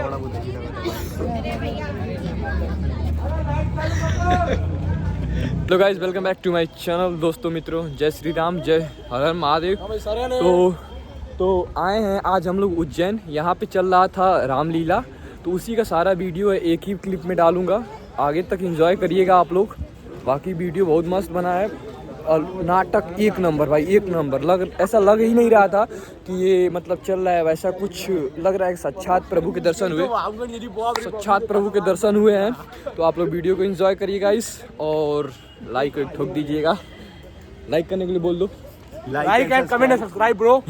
बड़ा Buddha hello guys, welcome back to my channel. दोस्तों मित्रों, जय श्री राम, जय हर हर महादेव। तो आए हैं आज हम लोग उज्जैन। यहाँ पे चल रहा था रामलीला, तो उसी का सारा वीडियो है, एक ही क्लिप में डालूंगा। आगे तक एंजॉय करिएगा आप लोग। बाकी वीडियो बहुत मस्त बना है और नाटक एक नंबर भाई, एक नंबर। ऐसा लग ही नहीं रहा था कि ये मतलब चल रहा है, वैसा कुछ लग रहा है। साक्षात प्रभु के दर्शन हुए, साक्षात प्रभु के दर्शन हुए हैं। तो आप लोग वीडियो को एंजॉय करिएगा इस, और लाइक ठोक दीजिएगा। लाइक करने के लिए बोल दो, like and comment and subscribe bro.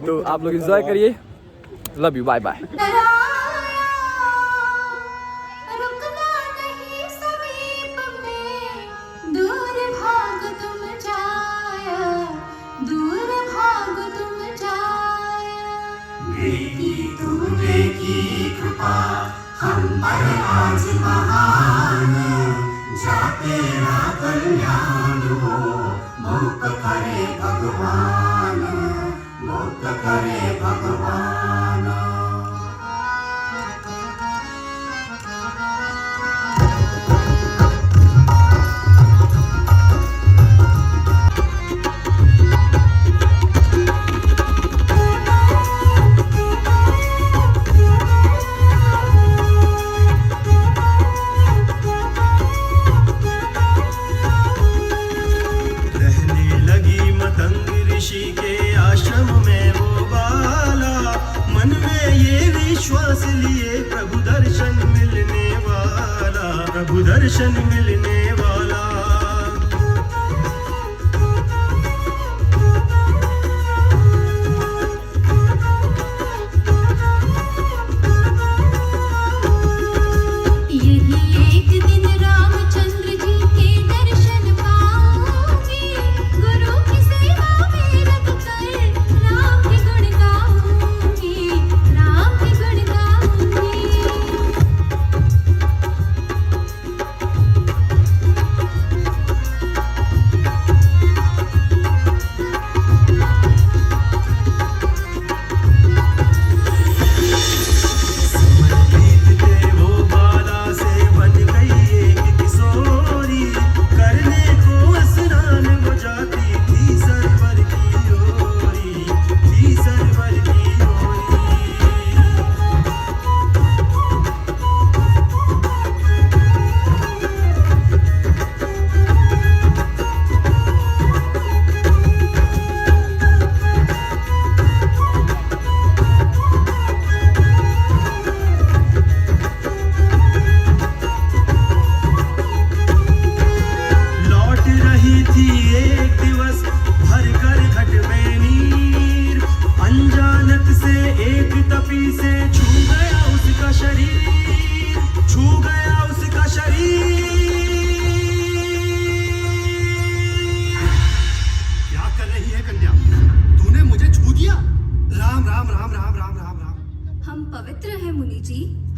तो आप लोग एंजॉय करिए। Love you, bye bye. हम पर आज महान जाते ना कल्याण हो, मुक्त करे भगवान, मुक्त करे भगवान। विश्वास लिए प्रभु दर्शन मिलने वाला, प्रभु दर्शन मिलने वाला।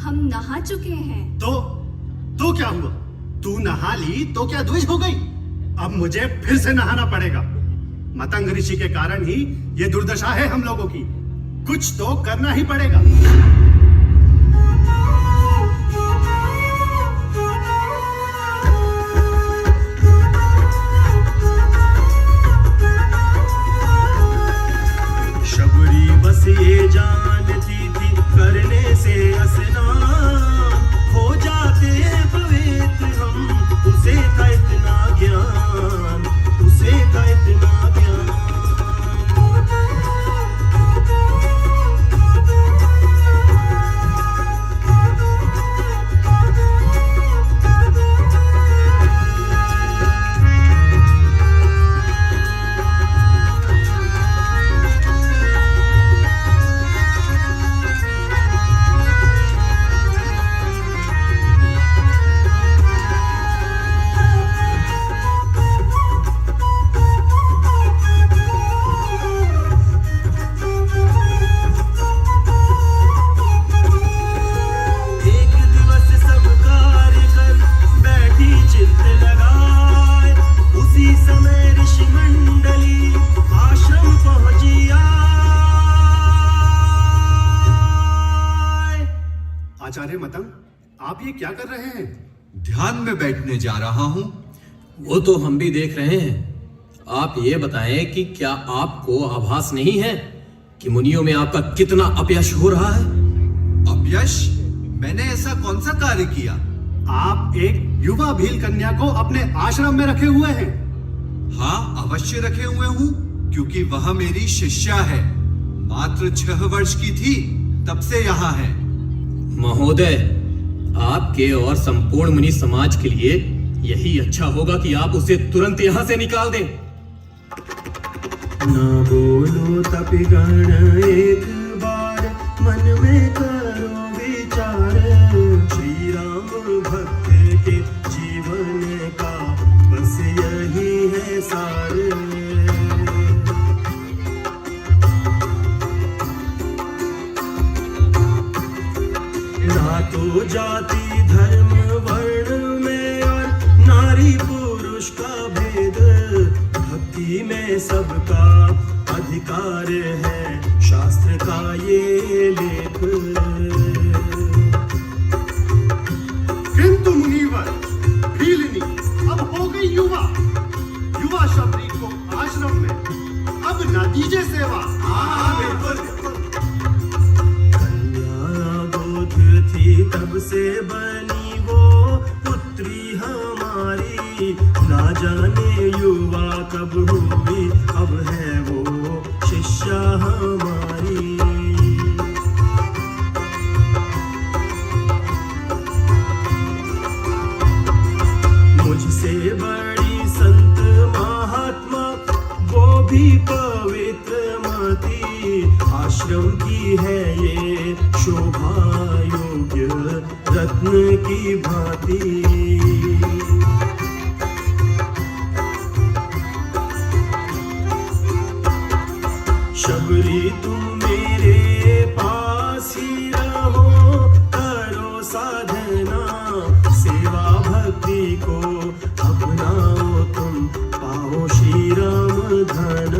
हम नहा चुके हैं। तो क्या हुआ? तू नहा ली तो क्या द्विज हो गई? अब मुझे फिर से नहाना पड़ेगा। मतंग ऋषि के कारण ही ये दुर्दशा है हम लोगों की। कुछ तो करना ही पड़ेगा। शबरी बस ये जानती थी करने से स्नान हो जाते हैं पवित्र हम, उसे था इतना ज्ञान, उसे था इतना ज्ञान। आचार्य मतंग, आप ये क्या कर रहे हैं? ध्यान में बैठने जा रहा हूं। वो तो हम भी देख रहे हैं। आप ये बताएं कि क्या आपको आभास नहीं है कि मुनियों में आपका कितना अपयश हो रहा है? अपयश? मैंने ऐसा कौन सा कार्य किया? आप एक युवा भील कन्या को अपने आश्रम में रखे हुए हैं। हाँ, अवश्य रखे हुए हूं, क्योंकि वह मेरी शिष्या है। मात्र 6 वर्ष की थी तब से यहाँ है। महोदय, आपके और संपूर्ण मुनि समाज के लिए यही अच्छा होगा कि आप उसे तुरंत यहाँ से निकाल दें। ना बोलो तपिगण एक बार, मन में करो विचार। श्री राम भक्त के जीवन का बस यही है सार। ना तो जाति धर्म वर्ण में और नारी पुरुष का भेद, भक्ति में सबका अधिकार है, शास्त्र का ये लेख। किंतु मुनिवर, भीलनी अब हो गई युवा। युवा शबरी को आश्रम में अब न दीजिए सेवा। थी तब से बनी वो पुत्री हमारी, ना जाने युवा कब हुई, अब है वो शिष्या हमारी। मुझसे बड़ी संत महात्मा वो भी पवित्र मती, आश्रम की है ये शोभा योग्य रत्न की भांति। शबरी तुम मेरे पास ही रहो, करो साधना सेवा भक्ति को अपनाओ, तुम पाओ श्री राम धन।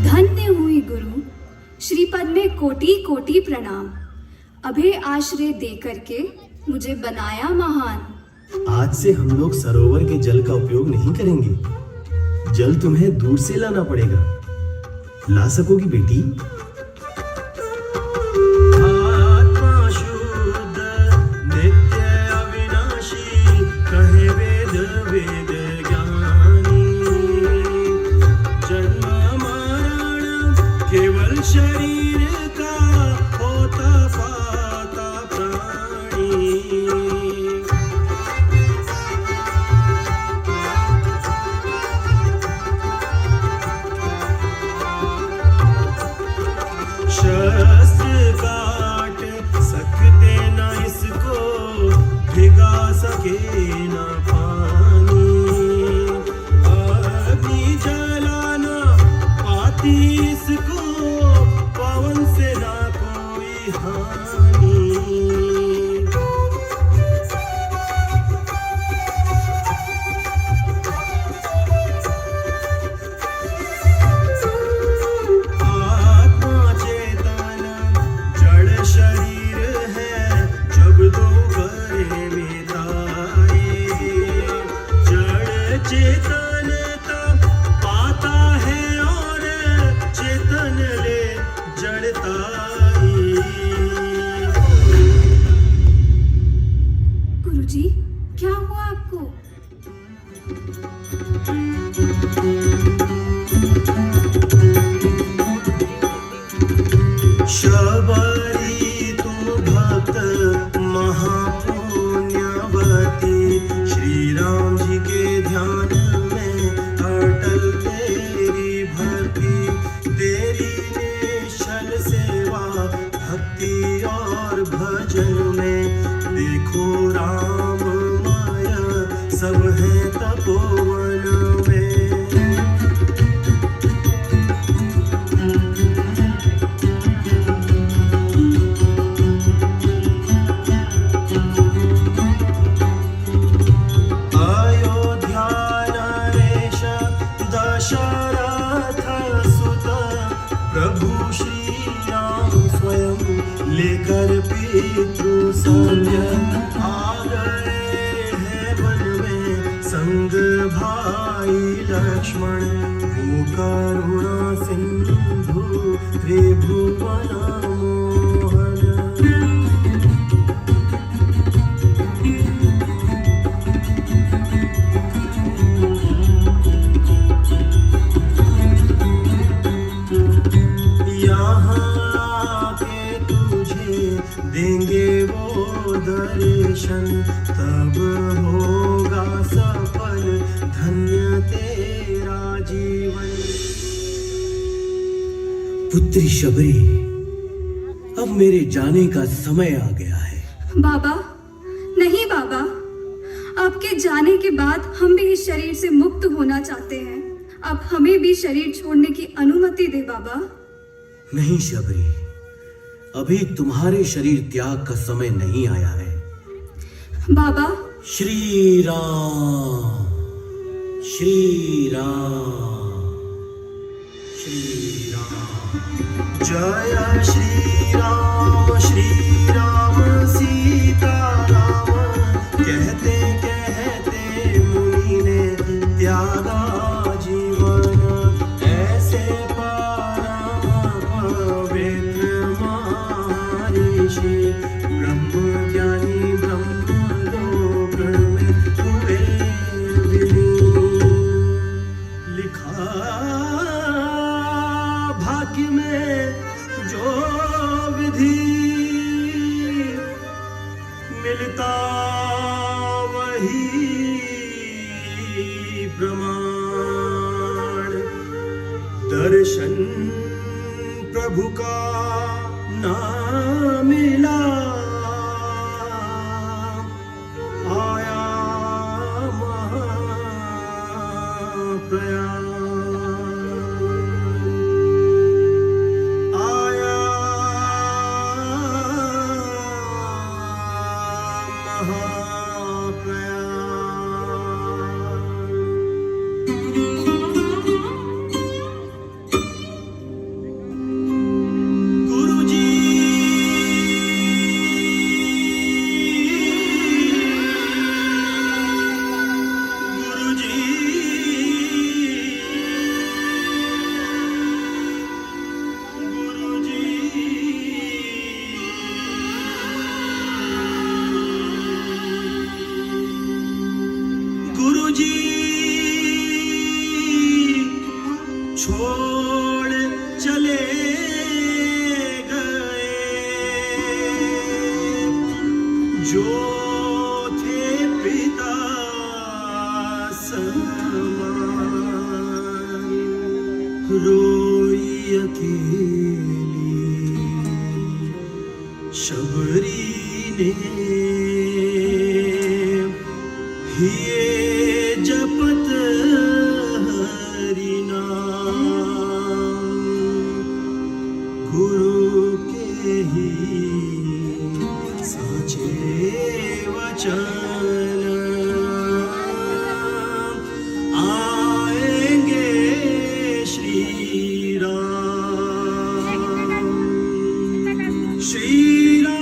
धन्य हुई गुरु, श्रीपद में कोटि कोटि प्रणाम। अभय आश्रय दे करके मुझे बनाया महान। आज से हम लोग सरोवर के जल का उपयोग नहीं करेंगे। जल तुम्हें दूर से लाना पड़ेगा। ला सकोगी बेटी? आत्मा शुद्ध नित्य अविनाशी, कहे वेद वेद ज्ञानी। जन्म मरण केवल शरीर का, होता फाता प्राणी। शस्त्र काट सकते न इसको, भिगा सके न पानी। अग्नि जलाना पाती इसको, पवन से ना कोई हानि। शरीर है जब दो करे मिताए, जड़ चेतनता पाता है और चेतन ले जड़ताई। गुरुजी, क्या हुआ आपको? शबरी तुम भक्त महापुण्यवती, श्री राम जी के ध्यान में अटल तेरी भक्ति। तेरी निश्चल सेवा भक्ति और भजन में, देखो राम माया सब है तपोवन में। अयोध्या नरेश दशरथ रथ सुत प्रभु श्री राम स्वयं लेकर पितृ सत्य आ गए हैं वन में संग भाई लक्ष्मण वो करुणा सिंधु त्रिभुवन मोहन। देंगे वो दर्शन तब होगा सफल धन्य तेरा जीवन। पुत्री शबरी, अब मेरे जाने का समय आ गया है। बाबा, नहीं बाबा, आपके जाने के बाद हम भी इस शरीर से मुक्त होना चाहते हैं। अब हमें भी शरीर छोड़ने की अनुमति दे बाबा। नहीं शबरी, अभी तुम्हारे शरीर त्याग का समय नहीं आया है। बाबा, श्री राम श्री राम श्री राम। जय श्री राम सीता राम कहते कहते मुनि ने त्यागा जीवन। ऐसे ब्रह्म ज्ञानी ब्रह्मलोक में हुए विलीन। लिखा भाग्य में जो विधि मिलता वही प्रमाण। दर्शन प्रभु का ना मिला आया महाप्रयाण। आया छोड़ चले गए जो थे पिता समान। रोई अकेली शबरी ने हिये जपत हरि नाम। गुरु के ही साचे वचन आएंगे श्री राम। श्री राम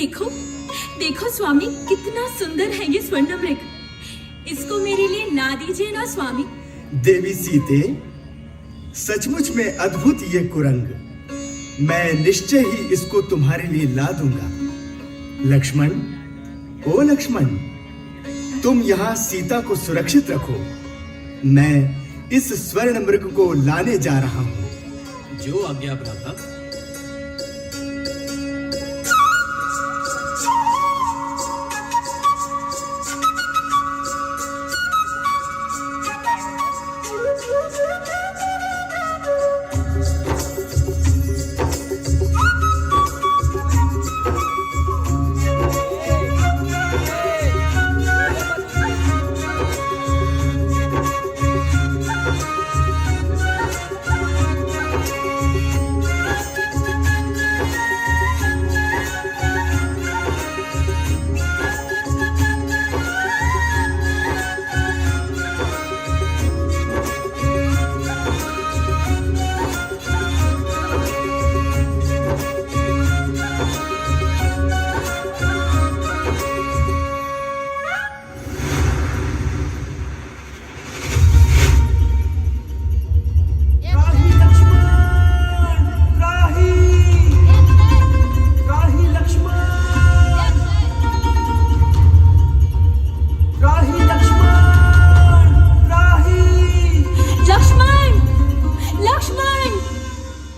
देखो देखो स्वामी, कितना सुंदर है ये स्वर्ण मृग। इसको मेरे लिए ला दीजिए ना स्वामी। देवी सीते, सचमुच में अद्भुत ये कुरंग। मैं निश्चय ही इसको तुम्हारे लिए ला दूंगा। लक्ष्मण, ओ लक्ष्मण, तुम यहाँ सीता को सुरक्षित रखो। मैं इस स्वर्ण मृग को लाने जा रहा हूँ। जो आज्ञा भ्राता।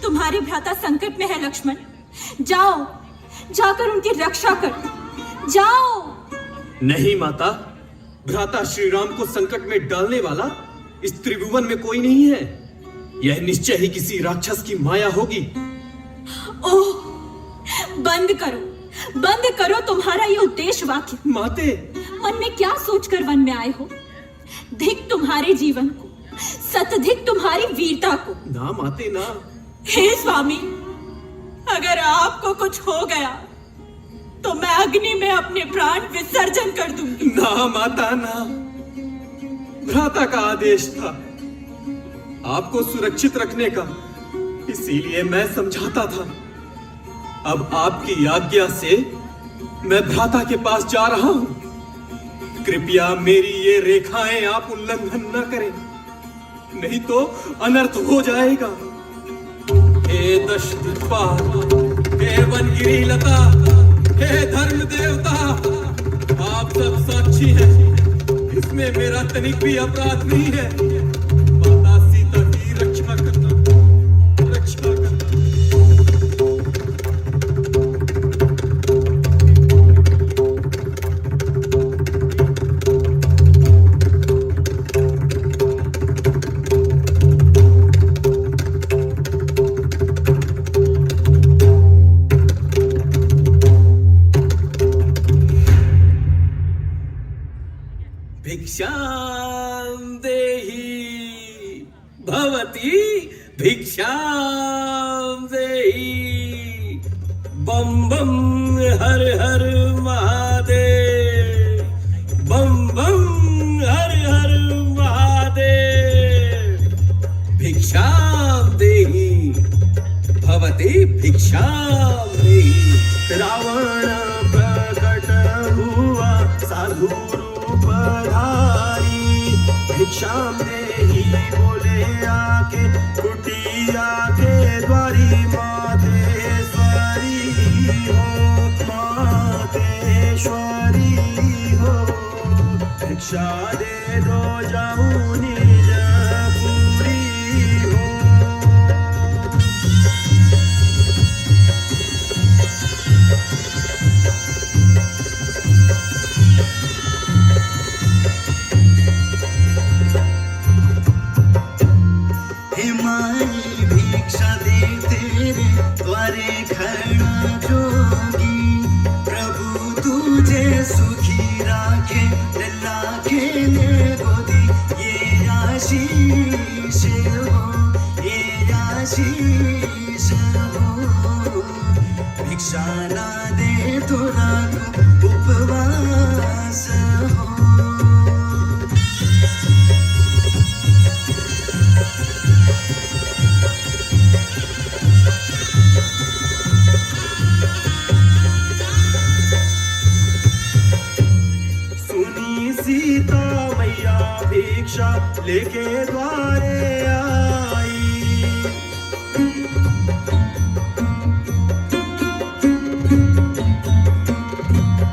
तुम्हारे भ्राता संकट में है लक्ष्मण। जाओ, जाकर उनकी रक्षा कर, जाओ। नहीं माता, भ्राता श्री राम को संकट में डालने वाला इस त्रिभुवन में कोई नहीं है। यह निश्चय ही किसी राक्षस की माया होगी। ओह, बंद करो, बंद करो तुम्हारा ये उद्देश्य वाक्य। माते, मन में क्या सोचकर वन में आए हो? धिक तुम्हारे जीवन को, सतधिक तुम्हारी वीरता को। ना माते ना। हे स्वामी, अगर आपको कुछ हो गया तो मैं अग्नि में अपने प्राण विसर्जन कर दूंगी। ना माता ना, भ्राता का आदेश था आपको सुरक्षित रखने का, इसीलिए मैं समझाता था। अब आपकी आज्ञा से मैं भ्राता के पास जा रहा हूं। कृपया मेरी ये रेखाएं आप उल्लंघन न करें, नहीं तो अनर्थ हो जाएगा। हे दशदिक्पाल, हे वनगिरी लता, हे धर्म देवता, आप सब साक्षी हैं। इसमें मेरा तनिक भी अपराध नहीं है। माता सीता की रक्षा करना, रक्षा करना। भिक्षां देहि भवती, भिक्षां देहि। बम बम हर हर महादेव, बम बम हर हर महादेव। भिक्षां देहि भवती, भिक्षां देहि। रावण प्रकट हुआ साधु धारी, भिक्षाम देहि बोले आके कुटिया के द्वारी। मातेश्वरी हो, मातेश्वरी हो, भिक्षा दे दो जाऊं निज पूरी हो। भिक्षा दे तेरे द्वारे खड़ा जोगी, प्रभु तुझे सुखी राखे, लल्ला खेले गोदी। ये आशीष हो, ये आशीष हो, भिक्षा ना दे तो राखो उपवास हो। लेके द्वारे आई।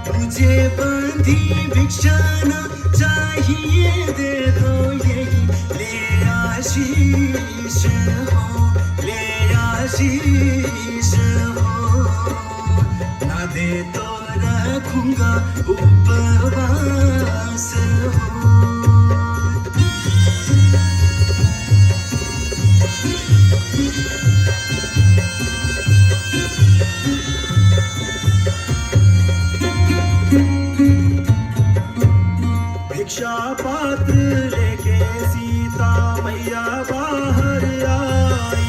मुझे बंधी भिक्षा न चाहिए, दे दो यही ले आशीष हो, ले आशीष हो। ना दे तो रखूंगा उपवास हो। भिक्षा पात्र लेके सीता मैया बाहर आई।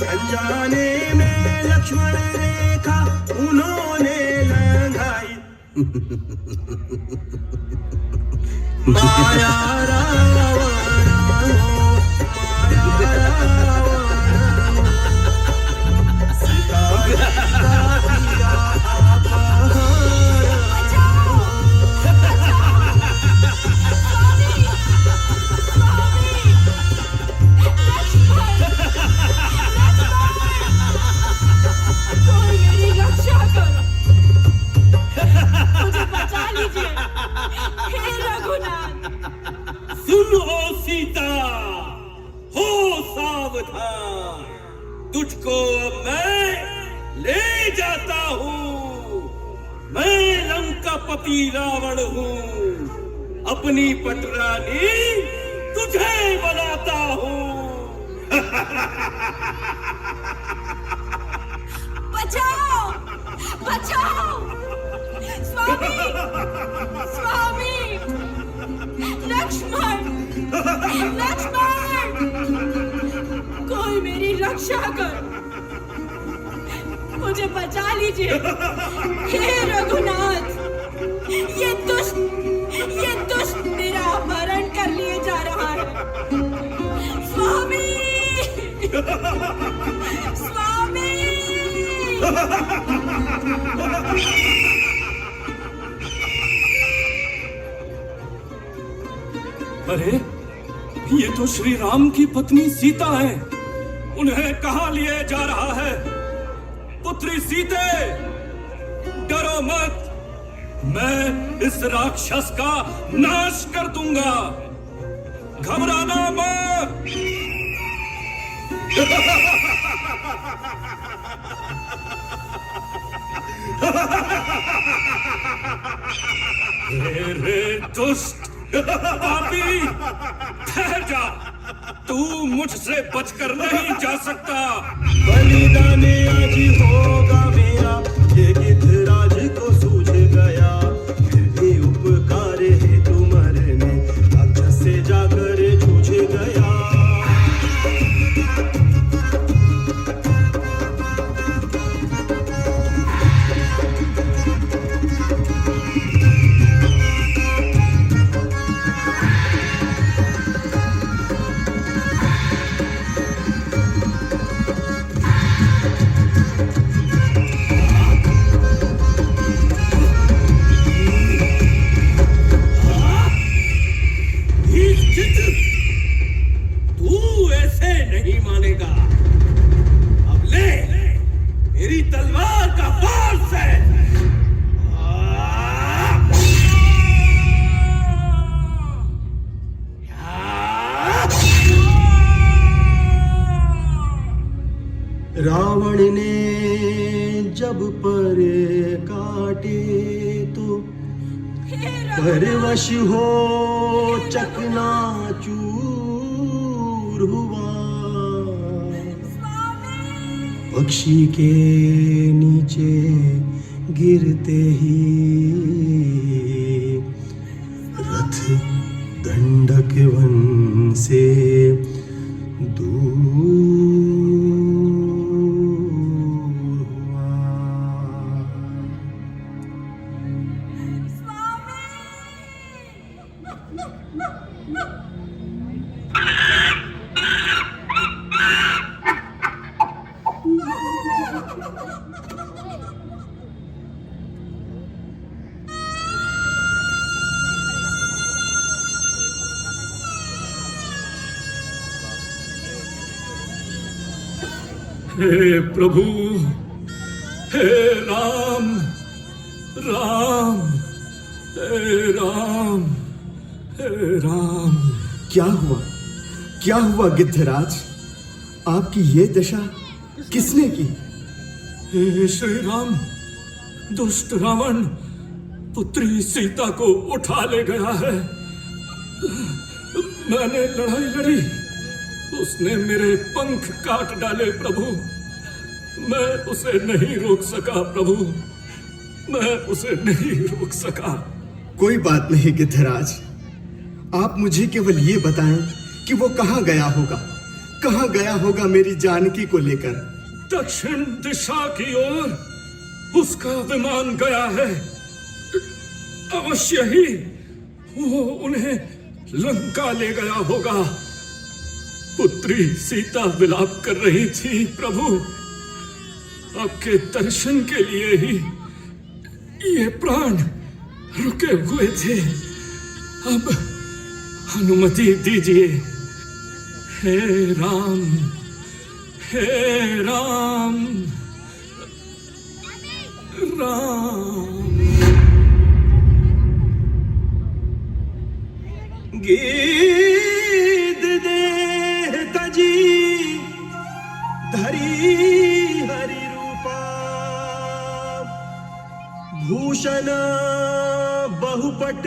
अनजाने में लक्ष्मण रेखा उन्होंने लंघाई। माया रावण हो, माया रावण हो, सीता जी का दिया अपहरण हो। कोई मेरी रक्षा करो, मुझे बचा लीजिए हे रघुनाथ। सुनो सीता, हो सावधान, तुझको अब मैं ले जाता हूँ। मैं लंकापति रावण हूँ, अपनी पटरानी तुझे बनाता हूँ। बचाओ, बचाओ, स्वामी, स्वामी, लक्ष्मण, लक्ष्मण, कोई मेरी रक्षा करो, मुझे बचा लीजिए हे रघुनाथ। ये दुष्ट मेरा अपहरण कर लिए जा रहा है। स्वामी, स्वामी। अरे ये तो श्री राम की पत्नी सीता है, उन्हें कहाँ लिए जा रहा है? पुत्री सीते, डरो मत, मैं इस राक्षस का नाश कर दूंगा, घबराना मत। रे दुष्ट पापी, ठहर जा, तू मुझसे बचकर नहीं जा सकता। बलिदान आज होगा मेरा, ये गिद्धराज को सूझ गया। फिर भी उपकार है तुम्हारे में, राक्षस से जाकर जूझ गया। तू ऐसे नहीं मानेगा, अब ले मेरी तलवार का वार से। रावण ने जब पर काटे तो परवश हो चकनाचूर हुआ। पक्षी के नीचे गिरते ही रथ दंडक वन से दूर हुआ। हे प्रभु, हे राम, राम, हे राम, हे राम। क्या हुआ गिद्धराज? आपकी ये दशा किसने की? हे श्री राम, दुष्ट रावण पुत्री सीता को उठा ले गया है। मैंने लड़ाई लड़ी, उसने मेरे पंख काट डाले प्रभु। मैं उसे नहीं रोक सका प्रभु, मैं उसे नहीं रोक सका। कोई बात नहीं गिद्धराज, आप मुझे केवल ये बताएं कि वो कहाँ गया होगा मेरी जानकी को लेकर। दक्षिण दिशा की ओर उसका विमान गया है। अवश्य ही वो उन्हें लंका ले गया होगा। पुत्री सीता विलाप कर रही थी प्रभु। आपके दर्शन के लिए ही ये प्राण रुके हुए थे। अब अनुमति दीजिए। हे राम, हे राम, राम। गीत दे तजी धरी हरि रूपा, भूषण बहुपट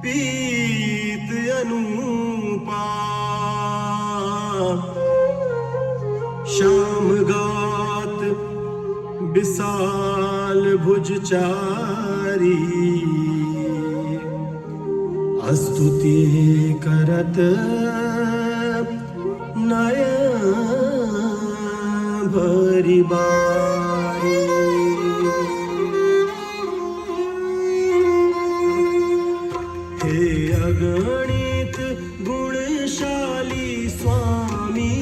पीत अनुपा, श्याम गात विशाल भुज चारी, स्तुति करत नयन भरी बारी। हे अगणित गुणशाली स्वामी,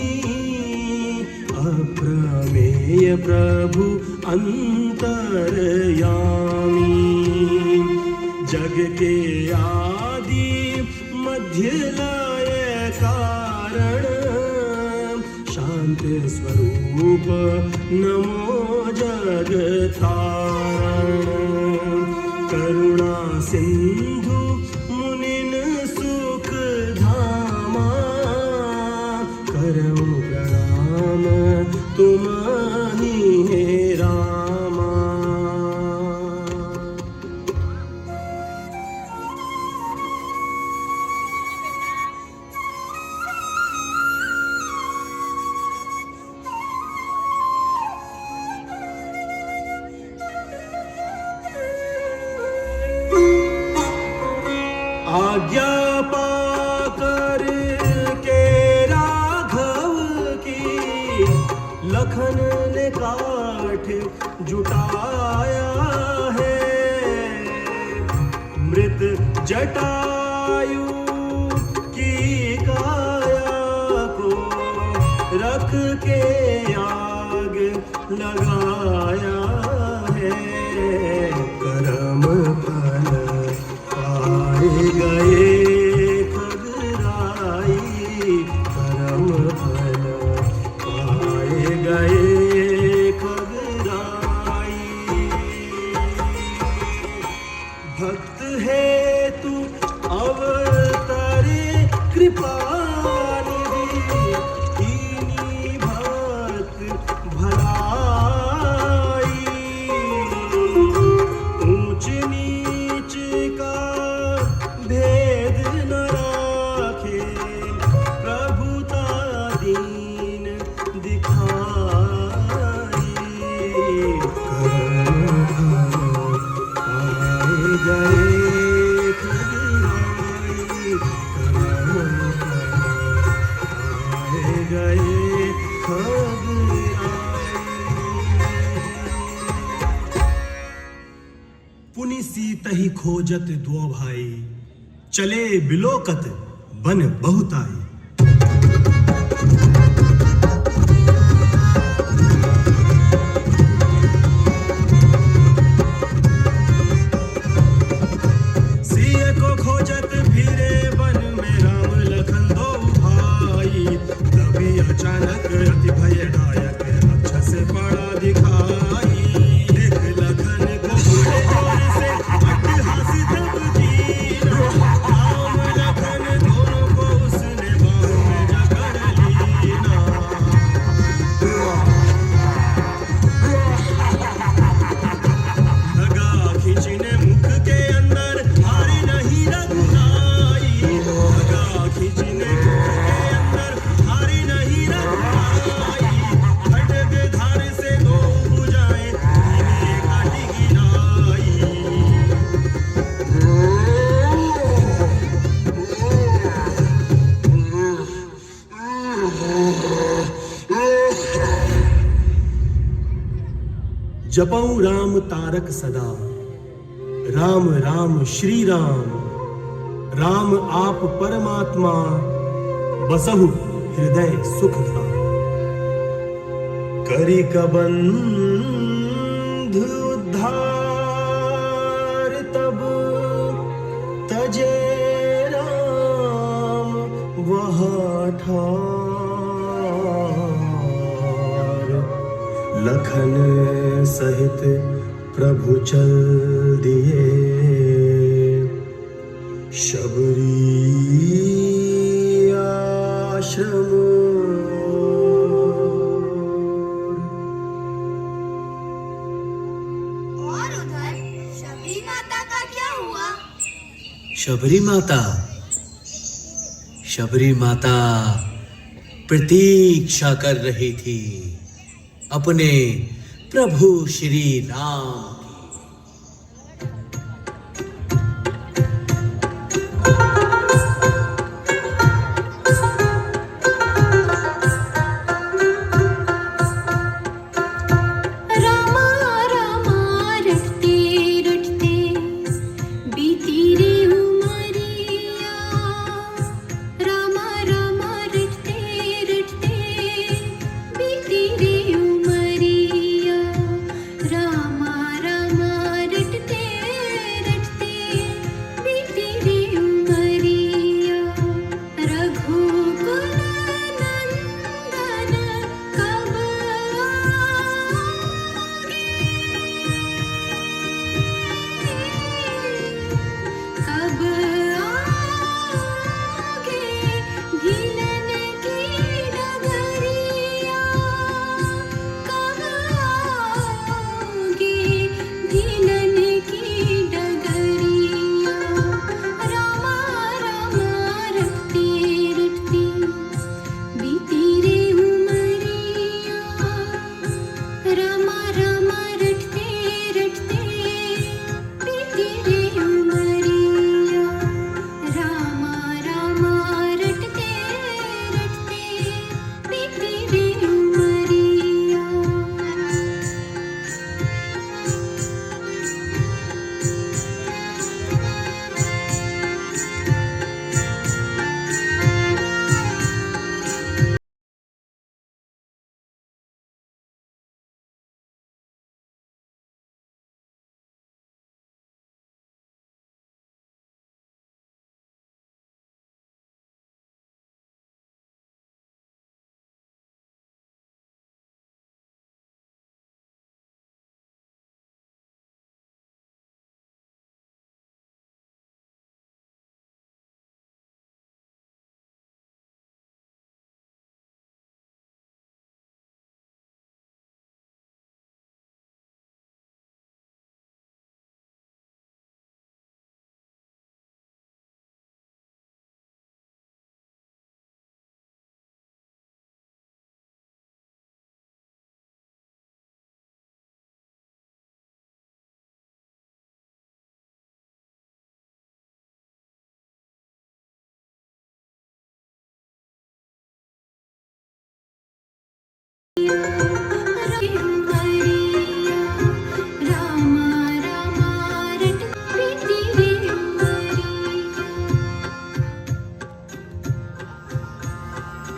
अप्रमेय प्रभु अंतर्यामी, जग के आदि मध्य लय कारण, शांत स्वरूप नमो जगतारण, करुणा सिंधु मुनिन सुख धामा, करो प्रणाम तुम्हारी हे रामा। आज्ञा पाकर के राघव की, लखन ने काठ जुटाया है, मृत जटायु की काया को रख के आग लगाया है, कर्म फल पाए गए खगराई, कर्म फल पाए गए खगराई। भक्त है तू अवतारे कृपानिधि, दीनी भक्त भलाई, ऊंच नीच का भेद न राखे, प्रभुता दीन दिखाई, आए गए खगराई, आए गए खगराई। पुनि सीतहि खोजत दो भाई, चले बिलोकत बन बहुताई। सिय को खोजत फिरे वन में, राम लखन दो भाई, तभी अचानक अति भय डाया, जपऊं राम तारक सदा, राम राम श्री राम, राम आप परमात्मा, बसहु हृदय सुख था। करी कबंध उद्धार तब तजे राम वह ठार, लखन सहित प्रभु चल दिए शबरी आश्रम। और उधर शबरी माता का क्या हुआ? शबरी माता प्रतीक्षा कर रही थी अपने प्रभु श्री राम की।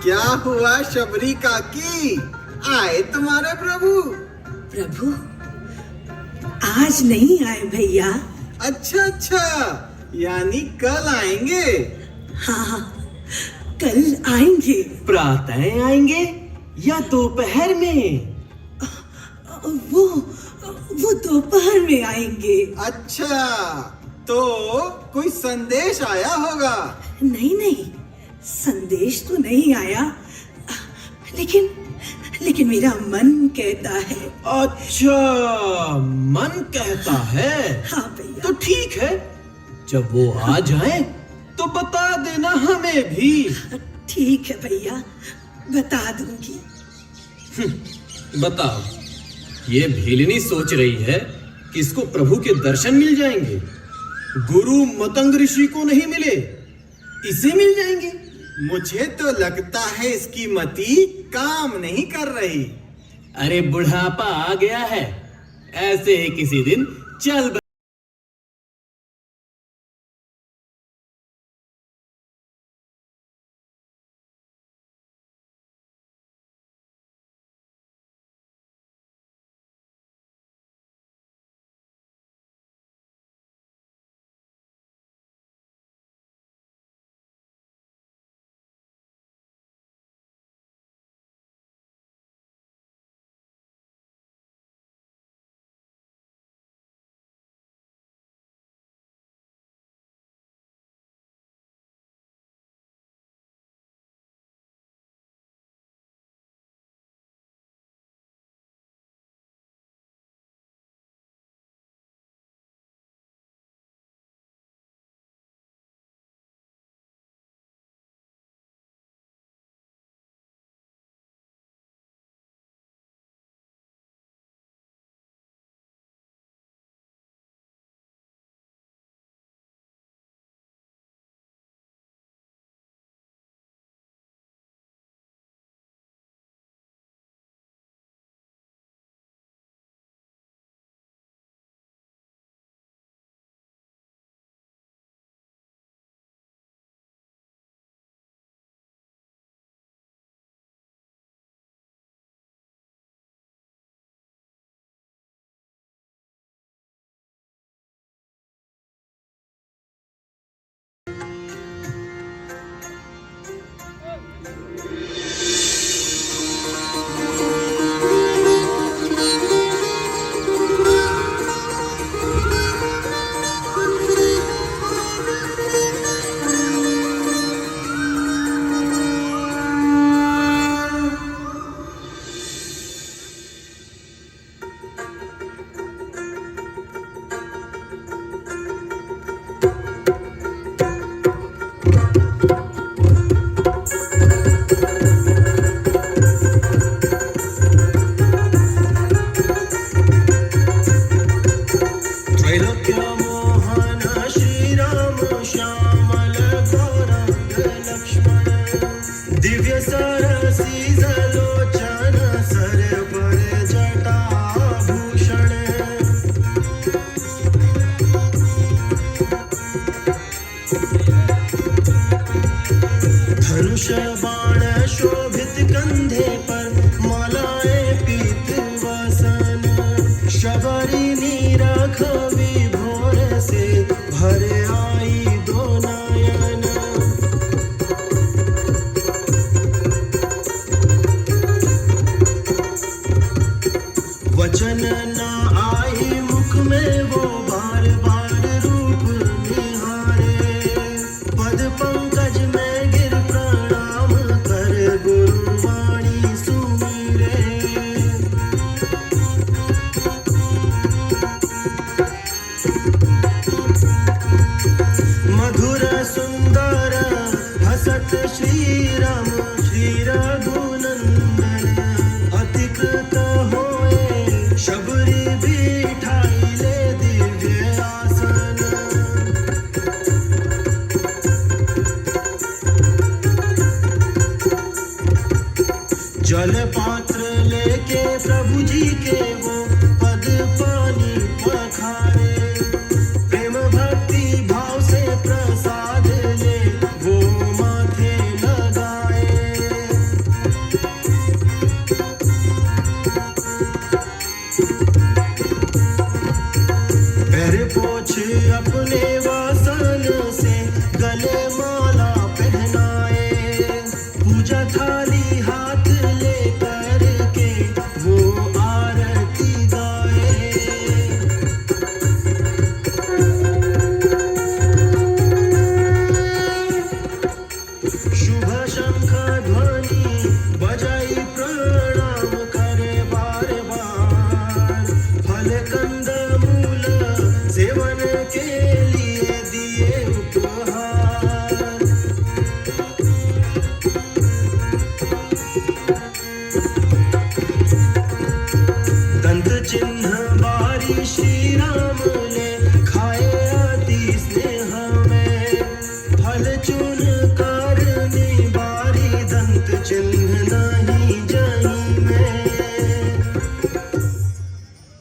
क्या हुआ शबरी काकी, आए तुम्हारे प्रभु? प्रभु आज नहीं आए भैया। अच्छा अच्छा, यानी कल आएंगे? हाँ कल आएंगे। प्रातः आएंगे या दोपहर में? वो दोपहर में आएंगे। अच्छा, तो कोई संदेश आया होगा? नहीं संदेश तो नहीं आया, लेकिन मेरा मन कहता है। अच्छा, मन कहता है? हाँ भैया। तो ठीक है, जब वो आ जाए तो बता देना हमें भी। ठीक है भैया, बता दूंगी। बताओ, ये भीलनी सोच रही है कि इसको प्रभु के दर्शन मिल जाएंगे। गुरु मतंग ऋषि को नहीं मिले, इसे मिल जाएंगे। मुझे तो लगता है इसकी मति काम नहीं कर रही। अरे बुढ़ापा आ गया है, ऐसे ही किसी दिन चल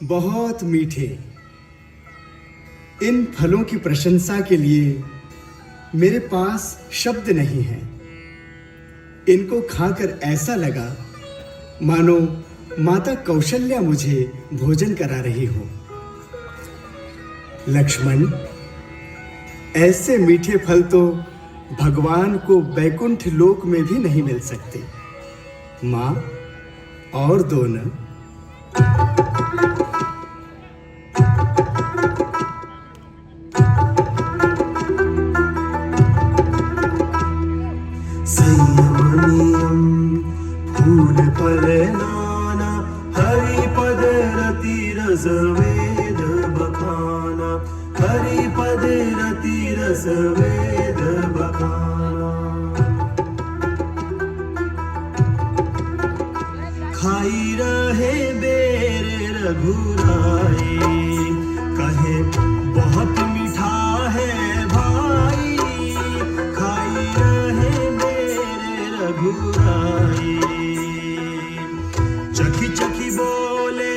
बहुत मीठे। इन फलों की प्रशंसा के लिए मेरे पास शब्द नहीं है। इनको खाकर ऐसा लगा मानो माता कौशल्या मुझे भोजन करा रही हो। लक्ष्मण, ऐसे मीठे फल तो भगवान को बैकुंठ लोक में भी नहीं मिल सकते। माँ, और दो न। संयमनियम फूल फल नाना, हरिपद रति रस वेद बखाना, हरिपद रति रस वेद बखाना। खाई रहे बेर रघुराई, कहे बहुत मीठा है भाई। खाई रहे बेर रघुराई, चखी चखी बोले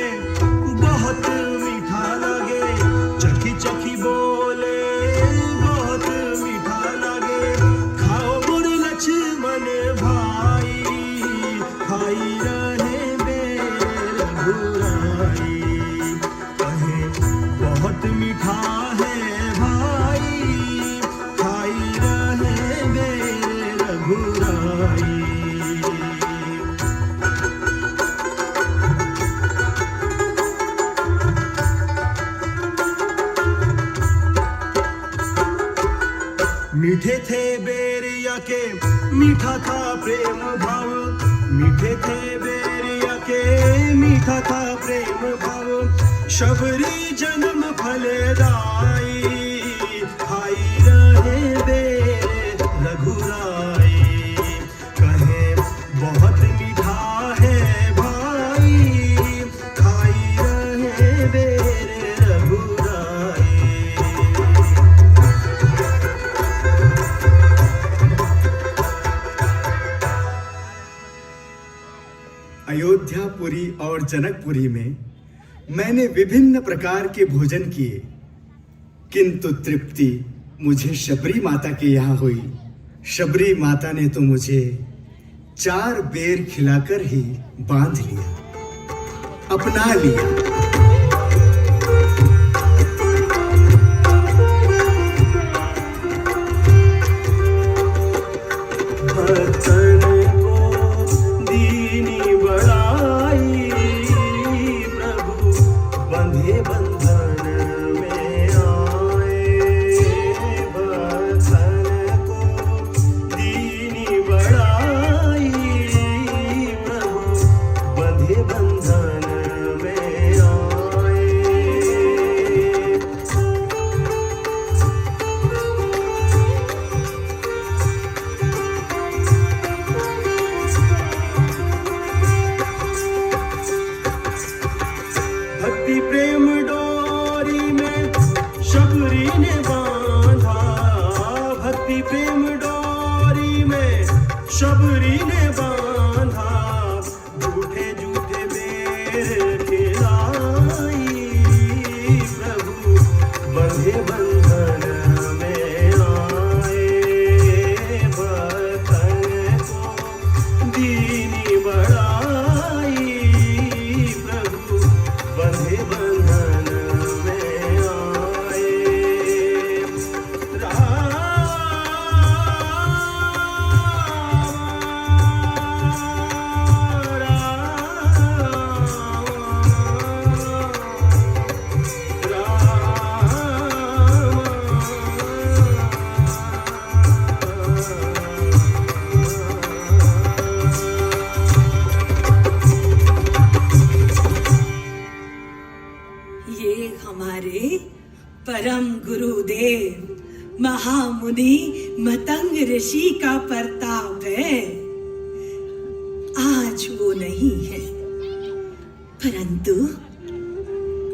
बहुत मीठा लगे। चखी चखी बोले बहुत मीठा लगे। खाओ गुड़ लक्ष्मण भाई, खाई रहे बेर रघुराई, कहे बहुत मीठा है भाई। खाई रहे बेर रघुराई। मीठे थे बेरिया के मीठा था प्रेम भाव। मीठे थे बेरिया के मीठा था प्रेम भाव। शबरी जन्म फलदाई, खाई रहे बेर रघुराई, कहे बहुत मीठा है भाई। खाई रहे बेर रघुराई। अयोध्यापुरी और जनकपुरी में मैंने विभिन्न प्रकार के भोजन किए, किंतु तृप्ति मुझे शबरी माता के यहाँ हुई। शबरी माता ने तो मुझे 4 बेर खिलाकर ही बांध लिया, अपना लिया। शबरी ने बांधा, झूठे झूठे बेर खिलाई। प्रभु बंधे बंधन में आए, भक्तन को दीनी बढ़ाई। प्रभु बंधे बंधन में आए। ये हमारे परम गुरुदेव महामुनि मतंग ऋषि का प्रताप है। आज वो नहीं है, परंतु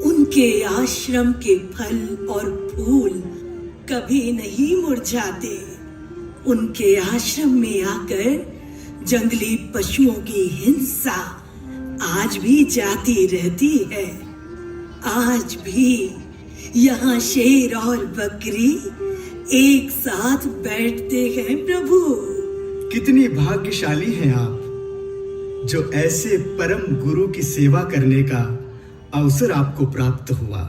उनके आश्रम के फल और फूल कभी नहीं मुरझाते। उनके आश्रम में आकर जंगली पशुओं की हिंसा आज भी जाती रहती है। आज भी यहाँ शेर और बकरी एक साथ बैठते हैं प्रभु। कितनी भाग्यशाली हैं आप, जो ऐसे परम गुरु की सेवा करने का अवसर आपको प्राप्त हुआ।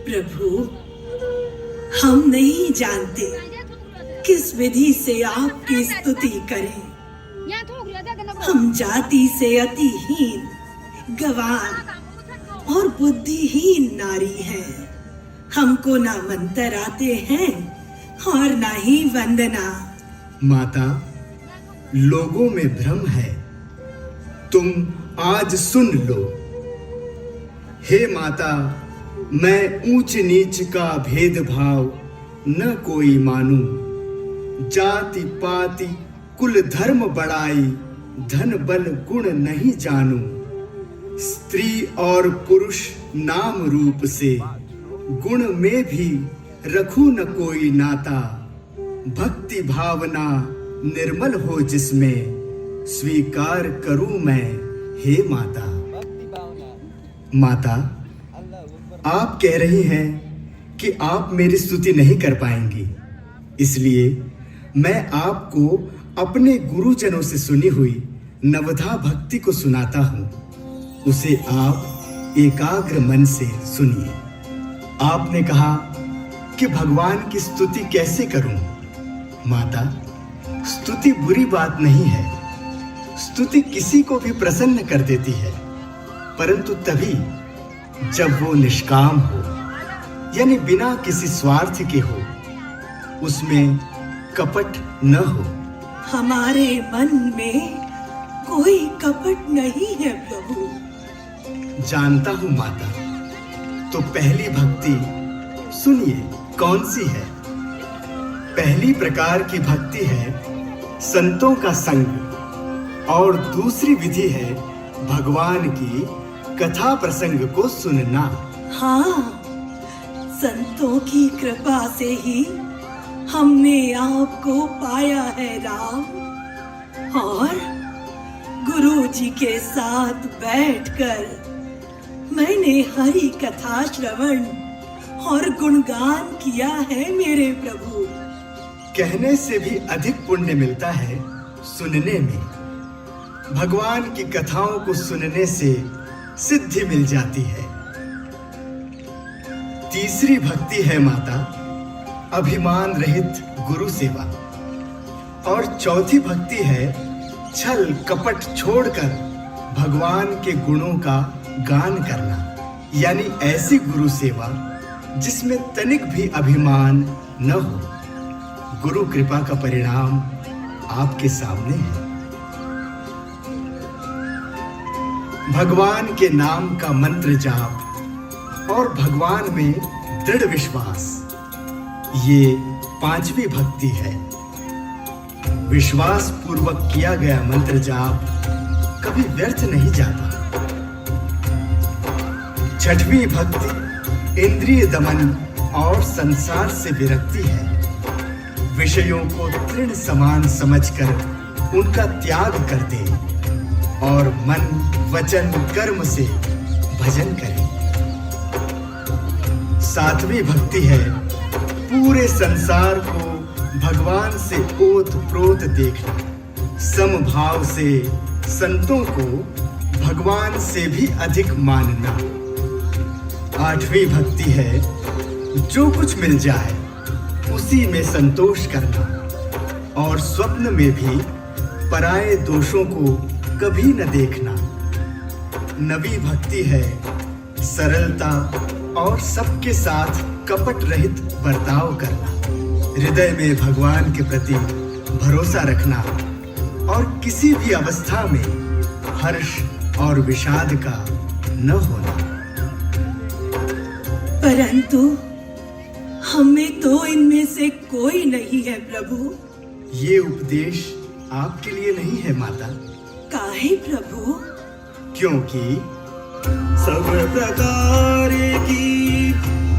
प्रभु, हम नहीं जानते किस विधि से आपकी स्तुति करें। हम जाति से अतिहीन, गंवार और बुद्धिहीन नारी हैं। हमको ना मंत्र आते हैं और ना ही वंदना। माता, लोगों में भ्रम है, तुम आज सुन लो। हे माता, मैं ऊंच नीच का भेदभाव न कोई मानूं। जाति पाति कुल धर्म बड़ाई, धन बल गुण नहीं जानूं। स्त्री और पुरुष नाम रूप से, गुण में भी रखूं न कोई नाता। भक्ति भावना निर्मल हो जिसमें, स्वीकार करूं मैं हे माता। माता, आप कह रही हैं कि आप मेरी स्तुति नहीं कर पाएंगी, इसलिए मैं आपको अपने गुरुजनों से सुनी हुई नवधा भक्ति को सुनाता हूँ। उसे आप एकाग्र मन से सुनिए। आपने कहा कि भगवान की स्तुति कैसे करूं? माता, स्तुति बुरी बात नहीं है। स्तुति किसी को भी प्रसन्न कर देती है, परंतु तभी जब वो निष्काम हो, यानी बिना किसी स्वार्थ के हो, उसमें कपट न हो। हमारे मन में कोई कपट नहीं है प्रभु। जानता हूं माता, तो पहली भक्ति सुनिए कौन सी है। पहली प्रकार की भक्ति है संतों का संग, और दूसरी विधि है भगवान की कथा प्रसंग को सुनना। हाँ, संतों की कृपा से ही हमने आपको पाया है राम, और गुरु जी के साथ बैठकर मैंने हरि कथा श्रवण और गुणगान किया है मेरे प्रभु। कहने से भी अधिक पुण्य मिलता है सुनने में। भगवान की कथाओं को सुनने से सिद्धि मिल जाती है। तीसरी भक्ति है माता अभिमान रहित गुरु सेवा, और चौथी भक्ति है छल कपट छोड़कर भगवान के गुणों का गान करना, यानी ऐसी गुरु सेवा जिसमें तनिक भी अभिमान न हो। गुरु कृपा का परिणाम आपके सामने है। भगवान के नाम का मंत्र जाप और भगवान में दृढ़ विश्वास, ये पांचवी भक्ति है। विश्वास पूर्वक किया गया मंत्र जाप कभी व्यर्थ नहीं जाता। छठवीं भक्ति इंद्रिय दमन और संसार से विरक्ति है। विषयों को तृण समान समझकर उनका त्याग कर दे और मन वचन कर्म से भजन करे। सातवीं भक्ति है पूरे संसार को भगवान से ओत प्रोत देखना, समभाव से संतों को भगवान से भी अधिक मानना। आठवीं भक्ति है जो कुछ मिल जाए उसी में संतोष करना और स्वप्न में भी पराये दोषों को कभी न देखना। नवी भक्ति है सरलता और सबके साथ कपट रहित बर्ताव करना, हृदय में भगवान के प्रति भरोसा रखना और किसी भी अवस्था में हर्ष और विषाद का न होना। परंतु हमें तो इनमें से कोई नहीं है प्रभु। ये उपदेश आपके लिए नहीं है माता। काहे प्रभु? क्योंकि सब प्रकार की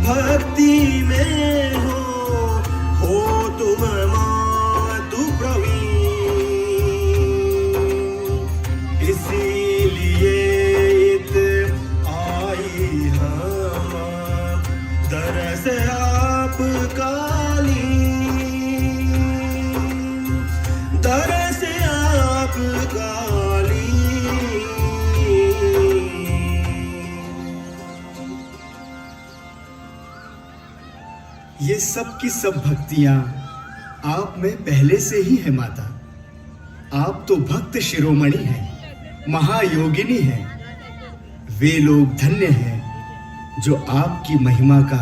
भक्ति में हो तुम मातु प्रवीण, इसीलिए इत ये सब की सब भक्तियां आप में पहले से ही है माता। आप तो भक्त शिरोमणि हैं, महायोगिनी हैं। वे लोग धन्य हैं जो आपकी महिमा का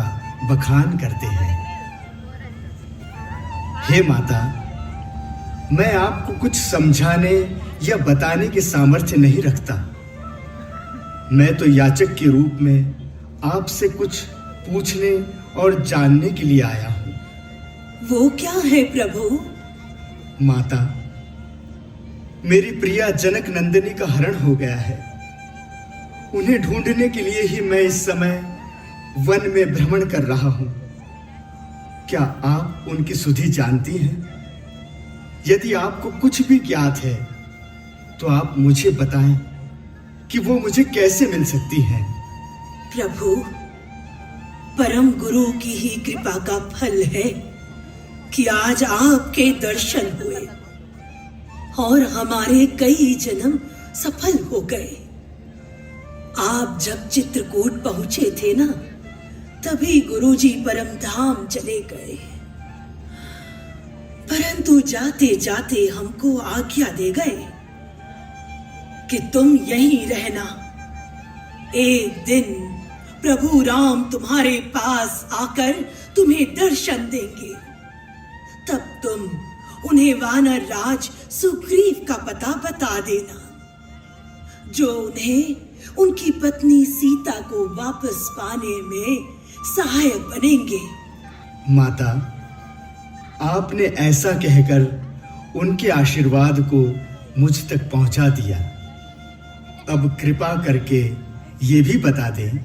बखान करते हैं। हे माता, मैं आपको कुछ समझाने या बताने के सामर्थ्य नहीं रखता। मैं तो याचक के रूप में आपसे कुछ पूछने और जानने के लिए आया हूं। वो क्या है प्रभु? माता, मेरी प्रिया जनक नंदिनी का हरण हो गया है। उन्हें ढूंढने के लिए ही मैं इस समय वन में भ्रमण कर रहा हूं। क्या आप उनकी सुधि जानती हैं? यदि आपको कुछ भी ज्ञात है तो आप मुझे बताएं कि वो मुझे कैसे मिल सकती हैं। प्रभु, परम गुरु की ही कृपा का फल है कि आज आपके दर्शन हुए और हमारे कई जन्म सफल हो गए। आप जब चित्रकूट पहुंचे थे ना, तभी गुरुजी परम धाम चले गए, परंतु जाते जाते हमको आज्ञा दे गए कि तुम यहीं रहना। एक दिन प्रभु राम तुम्हारे पास आकर तुम्हें दर्शन देंगे, तब तुम उन्हें वानर राज सुग्रीव का पता बता देना, जो उन्हें उनकी पत्नी सीता को वापस पाने में सहायक बनेंगे। माता, आपने ऐसा कहकर उनके आशीर्वाद को मुझ तक पहुंचा दिया। अब कृपा करके ये भी बता दें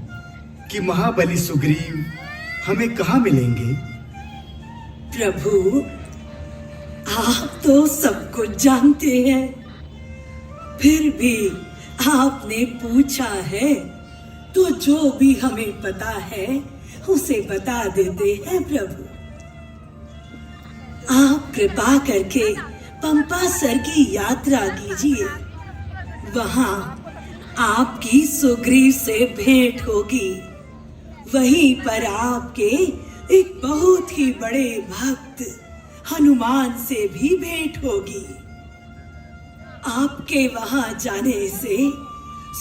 कि महाबली सुग्रीव हमें कहाँ मिलेंगे। प्रभु, आप तो सब कुछ जानते हैं, फिर भी आपने पूछा है तो जो भी हमें पता है उसे बता देते हैं। प्रभु, आप कृपा करके पंपा सर की यात्रा कीजिए। वहां आपकी सुग्रीव से भेंट होगी। वहीं पर आपके एक बहुत ही बड़े भक्त हनुमान से भी भेंट होगी। आपके वहां जाने से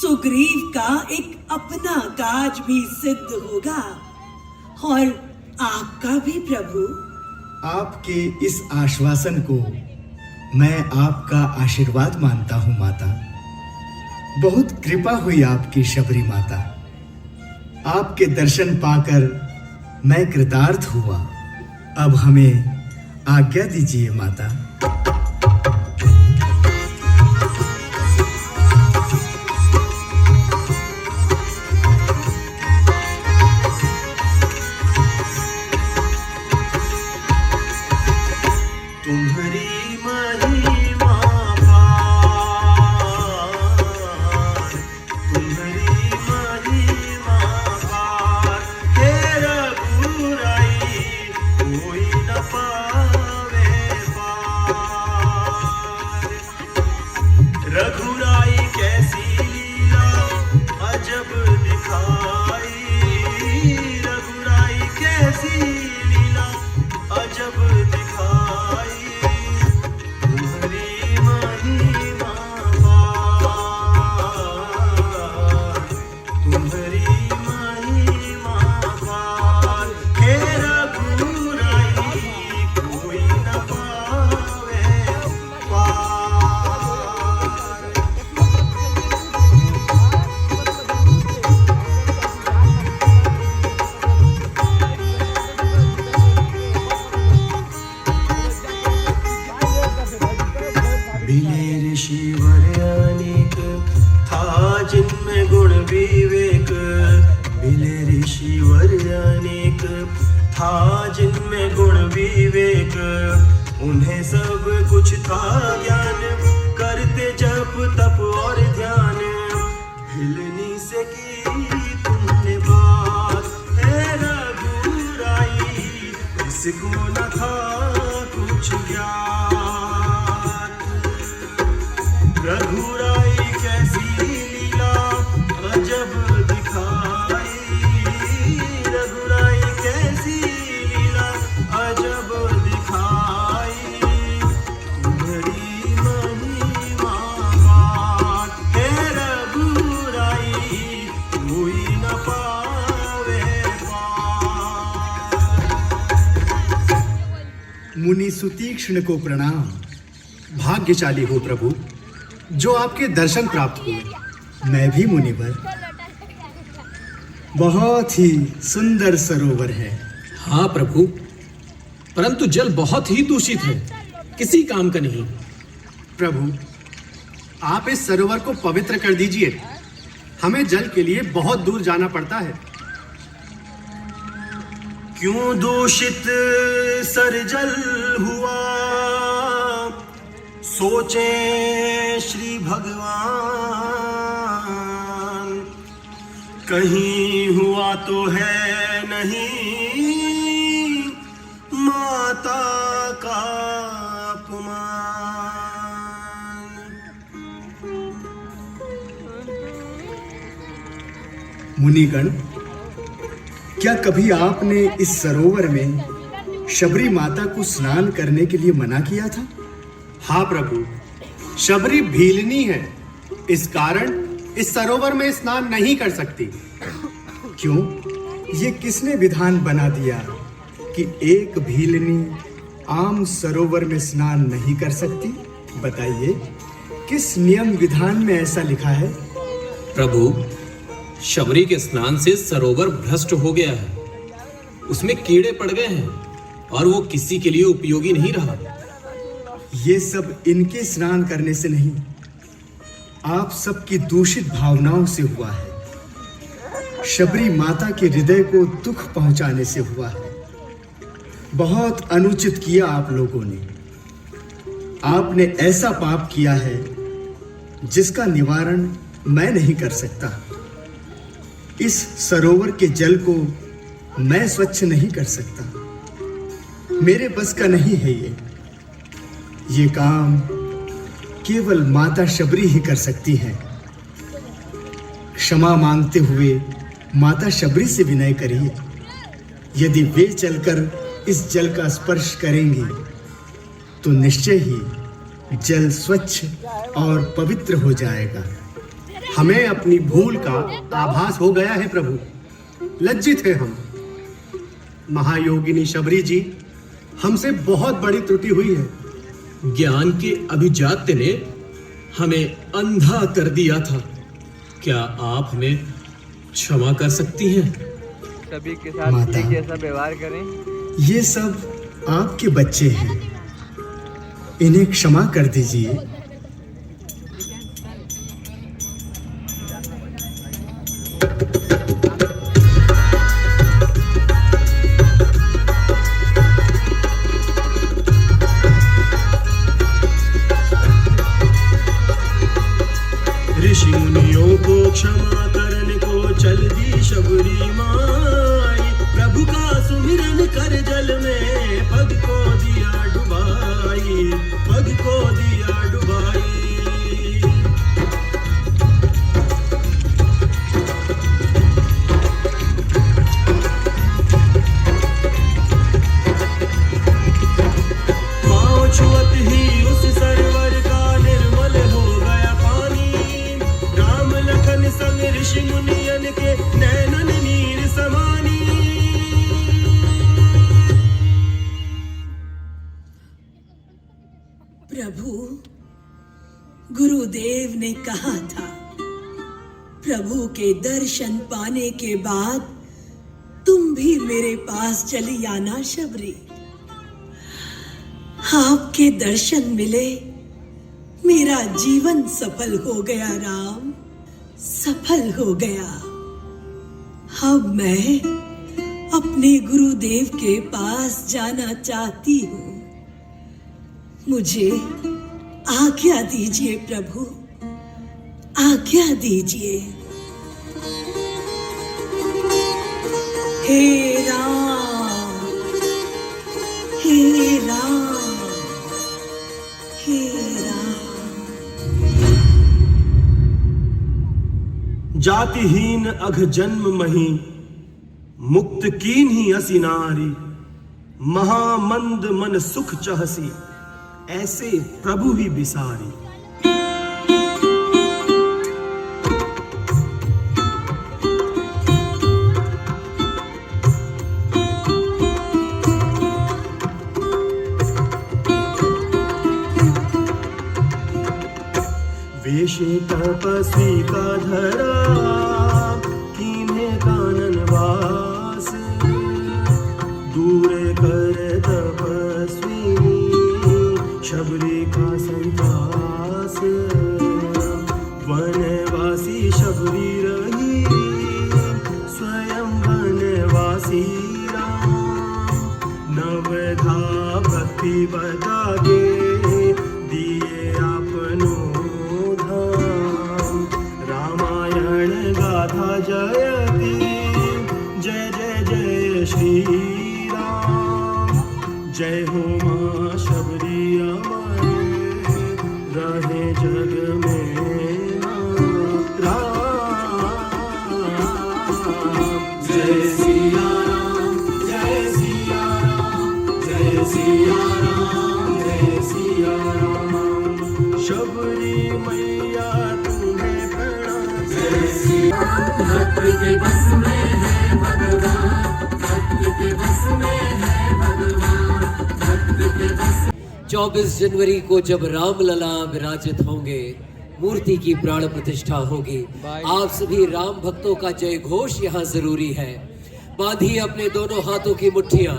सुग्रीव का एक अपना काज भी सिद्ध होगा और आपका भी। प्रभु, आपके इस आश्वासन को मैं आपका आशीर्वाद मानता हूं माता। बहुत कृपा हुई आपकी शबरी माता। आपके दर्शन पाकर मैं कृतार्थ हुआ। अब हमें आज्ञा दीजिए माता। तुम्हारी महिमा पार, तुम्हारी महिमा पार, हे रघुराई कोई न पावे पार। रघुराई कैसी लीला अजब दिखाई, रघुराई कैसी लीला अजब दिखाई। बिले ऋषिवर अनेक था जिनमें गुण विवेक, बिले ऋषिवर अनेक था जिनमें गुण विवेक। उन्हें सब कुछ था ज्ञान, करते जप तप और ध्यान। हिलनी से की तुमने बात, है रघुराई इसको न था कुछ ज्ञान। रघुराई कैसी लीला अजब दिखाई, रघुराई कैसी लीला मुनि सुतीक्ष्ण को प्रणाम। भाग्यशाली हो प्रभु, जो आपके दर्शन प्राप्त हुए। मैं भी मुनिवर। बहुत ही सुंदर सरोवर है। हाँ प्रभु, परंतु जल बहुत ही दूषित है, किसी काम का नहीं। प्रभु, आप इस सरोवर को पवित्र कर दीजिए। हमें जल के लिए बहुत दूर जाना पड़ता है। क्यों दूषित सर जल हुआ, सोचे श्री भगवान। कहीं हुआ तो है नहीं माता का अपमान। मुनिगण, क्या कभी आपने इस सरोवर में शबरी माता को स्नान करने के लिए मना किया था? हाँ प्रभु, शबरी भीलनी है, इस कारण इस सरोवर में स्नान नहीं कर सकती। क्यों? ये किसने विधान बना दिया कि एक भीलनी आम सरोवर में स्नान नहीं कर सकती? बताइए, किस नियम विधान में ऐसा लिखा है? प्रभु, शबरी के स्नान से सरोवर भ्रष्ट हो गया है, उसमें कीड़े पड़ गए हैं और वो किसी के लिए उपयोगी नहीं रहा। ये सब इनके स्नान करने से नहीं, आप सबकी दूषित भावनाओं से हुआ है। शबरी माता के हृदय को दुख पहुंचाने से हुआ है। बहुत अनुचित किया आप लोगों ने। आपने ऐसा पाप किया है जिसका निवारण मैं नहीं कर सकता। इस सरोवर के जल को मैं स्वच्छ नहीं कर सकता। मेरे बस का नहीं है ये काम केवल माता शबरी ही कर सकती हैं। क्षमा मांगते हुए माता शबरी से विनय करिए। यदि वे चलकर इस जल का स्पर्श करेंगी तो निश्चय ही जल स्वच्छ और पवित्र हो जाएगा। हमें अपनी भूल का आभास हो गया है प्रभु, लज्जित है हम। महायोगिनी शबरी जी, हमसे बहुत बड़ी त्रुटि हुई है। ज्ञान के अभिजात्य ने हमें अंधा कर दिया था। क्या आप हमें क्षमा कर सकती हैं? सभी के साथ माता, एक ऐसा व्यवहार करें। ये सब आपके बच्चे हैं, इन्हें क्षमा कर दीजिए। ऋषि मुनियों को क्षमा करने को चल दी शबरी माई। प्रभु का सुमिरन कर जल में पग को दिया डुबाई, पग को दिया डुबाई। पाँव छुअत ही उस सरोवर का निर्मल हो गया पानी। राम लखन संग ऋषि मुनियन के नैनन नीर समानी। प्रभु, गुरुदेव ने कहा था, प्रभु के दर्शन पाने के बाद तुम भी मेरे पास चली आना शबरी। आपके दर्शन मिले, मेरा जीवन सफल हो गया राम, सफल हो गया। अब मैं अपने गुरुदेव के पास जाना चाहती हूँ। मुझे आज्ञा दीजिए प्रभु, आज्ञा दीजिए। हे राम, हे राम, हे राम। जातिहीन अघ जन्म मही, मुक्त कीन ही असी नारी। महामंद मन सुख चहसी, ऐसे प्रभु ही बिसारी। ऋषि तपस्वी का धरा कीन्हे कानन वास दूर कर तपस्विनी शबरी का संतास वनवासी शबरी रही स्वयं वनवासी राम नवधा भक्ति बता के दिए आपनो धाम रामायण गाथा जयति जय जय जय श्री राम जय हो माँ शबरी अमर रहे जग में राम जय सिया राम जय सिया राम जय सिया राम जय सिया राम शबरी मैया तुम्हें प्रणाम जय सिया भक्त के बस में है भगवान भक्त के बस में है भगवान भक्त के बस 24 जनवरी को जब रामलला विराजित होंगे, मूर्ति की प्राण प्रतिष्ठा होगी। आप सभी राम भक्तों का जय घोष यहाँ जरूरी है। बांधिए अपने दोनों हाथों की मुट्ठियां,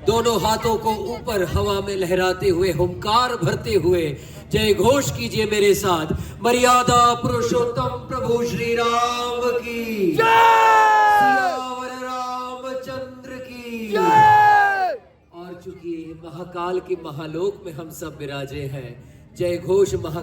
दोनों हाथों को ऊपर हवा में लहराते हुए हुंकार भरते हुए जय घोष कीजिए मेरे साथ। मर्यादा पुरुषोत्तम प्रभु श्री राम की सियावर रामचंद्र की। और चूंकि महाकाल के महालोक में हम सब विराजे हैं, जय घोष